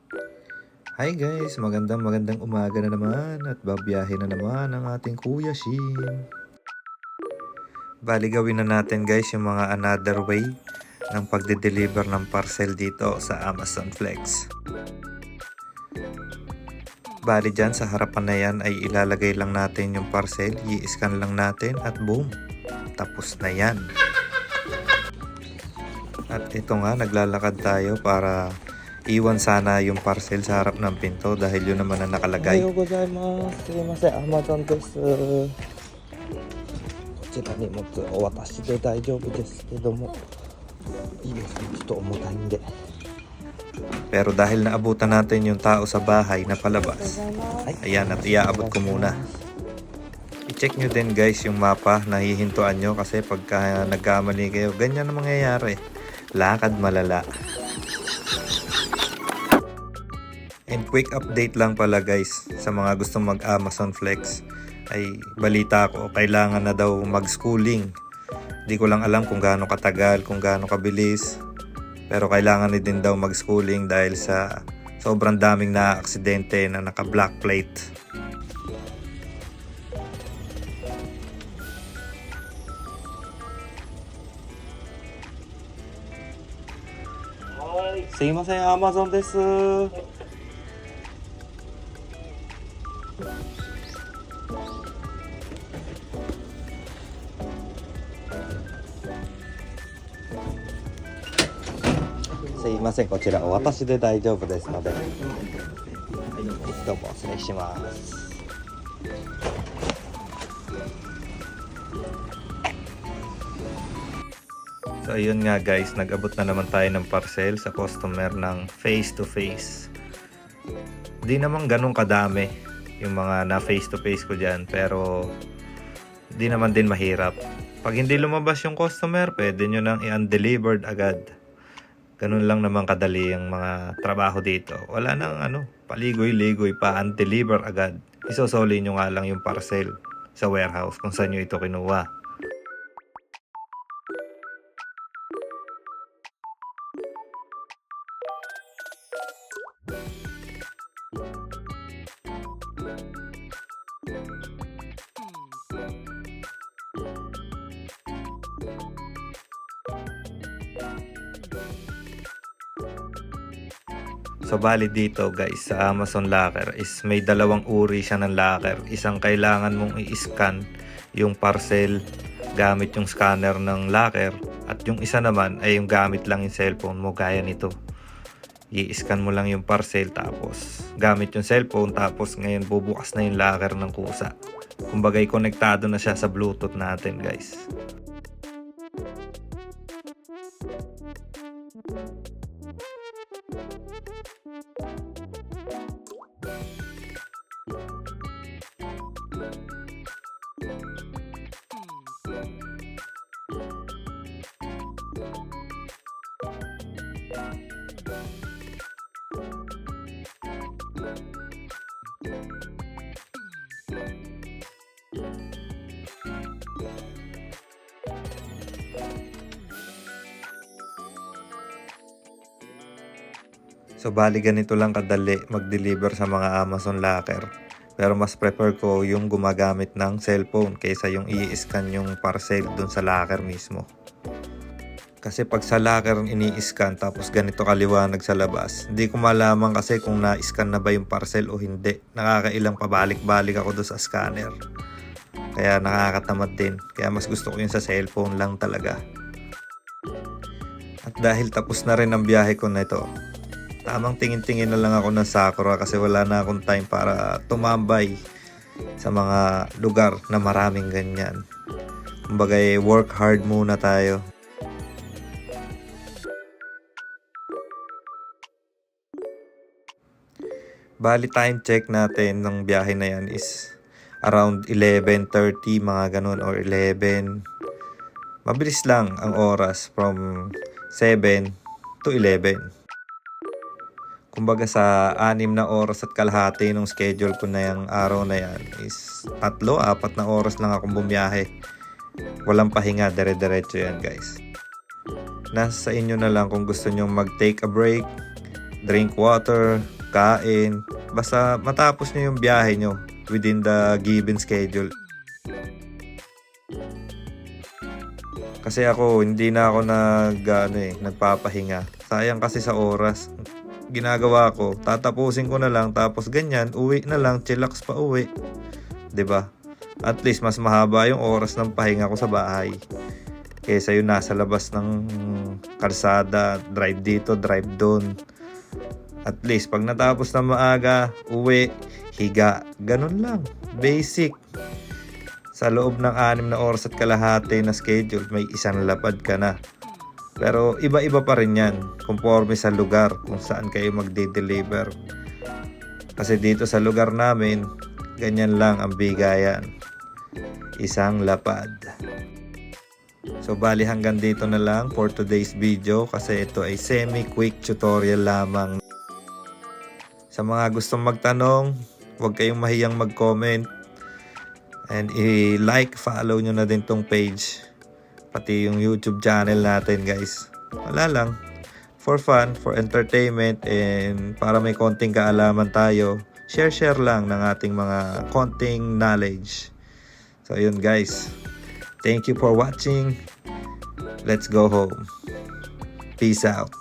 Hi guys, magandang umaga na naman at babiyahe na naman ang ating Kuya Shin. Bali gawin na natin guys yung mga another way ng pagde-deliver ng parcel dito sa Amazon Flex. Bali dyan sa harapan na yan ay ilalagay lang natin yung parcel, i-scan lang natin at boom, tapos na yan. At ito nga, naglalakad tayo para iwan sana yung parcel sa harap ng pinto dahil yun naman ang nakalagay. おはようございます。すいません、Amazon です。こちら荷物お渡しで大丈夫ですけども、いいですね。ちょっと重たいんで。 Pero dahil naabutan natin yung tao sa bahay na palabas, ayan at iaabot ko muna. I-check nyo din guys yung mapa na hihintuan nyo kasi pagka nagkamali kayo, ganyan na mangyayari. Lakad malala. And quick update lang pala guys, sa mga gustong mag-Amazon Flex, ay balita ko, kailangan na daw mag-schooling. Di ko lang alam kung gaano katagal, kung gaano kabilis. Pero kailangan na din daw mag-schooling dahil sa sobrang daming na-aksidente na naka-black plate. Hi, すいません、Amazon です。すいません、こちらお渡しで大丈夫ですので、どうも失礼します。 So ayun nga guys, nag-abot na naman tayo ng parcel sa customer ng face to face. Di naman ganun kadami yung mga na face to face ko dyan, pero di naman din mahirap. Pag hindi lumabas yung customer, pwede nyo nang i-undelivered agad. Ganun lang naman kadali yung mga trabaho dito. Wala nang paligoy-ligoy pa, undeliver agad. Isosoli nyo nga lang yung parcel sa warehouse kung saan nyo ito kinuha. So bali dito guys sa Amazon Locker is may dalawang uri siya ng locker. Isang kailangan mong i-scan yung parcel gamit yung scanner ng locker, at yung isa naman ay yung gamit lang yung cellphone mo gaya nito. I-scan mo lang yung parcel tapos gamit yung cellphone, tapos ngayon bubukas na yung locker ng kusa. Kumbaga konektado na siya sa Bluetooth natin guys. So bali ganito lang kadali mag-deliver sa mga Amazon Locker. Pero mas prefer ko yung gumagamit ng cellphone kaysa yung i-scan yung parcel dun sa locker mismo. Kasi pag sa locker ini-scan tapos ganito kaliwanag sa labas, hindi ko malaman kasi kung na-scan na ba yung parcel o hindi. Nakakailang pabalik-balik ako doon sa scanner. Kaya nakakatamad din. Kaya mas gusto ko yung sa cellphone lang talaga. At dahil tapos na rin ang biyahe ko na ito, tamang tingin-tingin na lang ako ng Sakura kasi wala na akong time para tumambay sa mga lugar na maraming ganyan. Kumbaga work hard muna tayo. Bali time check natin ng biyahe na yan is around 11:30 mga ganun or 11. Mabilis lang ang oras from 7 to 11. Kumbaga sa 6 na oras at kalahati nung schedule ko na yung araw na yan is 3-4 na oras lang akong bumiyahe. Walang pahinga, dire-diretso yan guys. Nasa inyo na lang kung gusto nyo mag-take a break, drink water, kain. Basta matapos nyo yung biyahe nyo within the given schedule. Kasi ako, hindi na ako nagpapahinga. Sayang kasi sa oras. Ginagawa ko, tatapusin ko na lang, tapos ganyan, uwi na lang, chillax pa uwi. 'Di ba? At least mas mahaba yung oras ng pahinga ko sa bahay. Kaysa yung nasa labas ng kalsada, drive dito, drive doon. At least pag natapos na maaga, uwi, higa, ganun lang. Basic. Sa loob ng 6 na oras at kalahati na schedule, may isang lapad ka na. Pero iba-iba pa rin yan, conforme sa lugar kung saan kayo magde-deliver. Kasi dito sa lugar namin, ganyan lang ang bigayan. Isang lapad. So bali hanggang dito na lang for today's video kasi ito ay semi-quick tutorial lamang. Sa mga gustong magtanong, huwag kayong mahiyang mag-comment. And i-like, follow nyo na din tong page. Pati yung YouTube channel natin guys. Wala lang. For fun, for entertainment, and para may konting kaalaman tayo. Share lang ng ating mga konting knowledge. So yun guys. Thank you for watching. Let's go home. Peace out.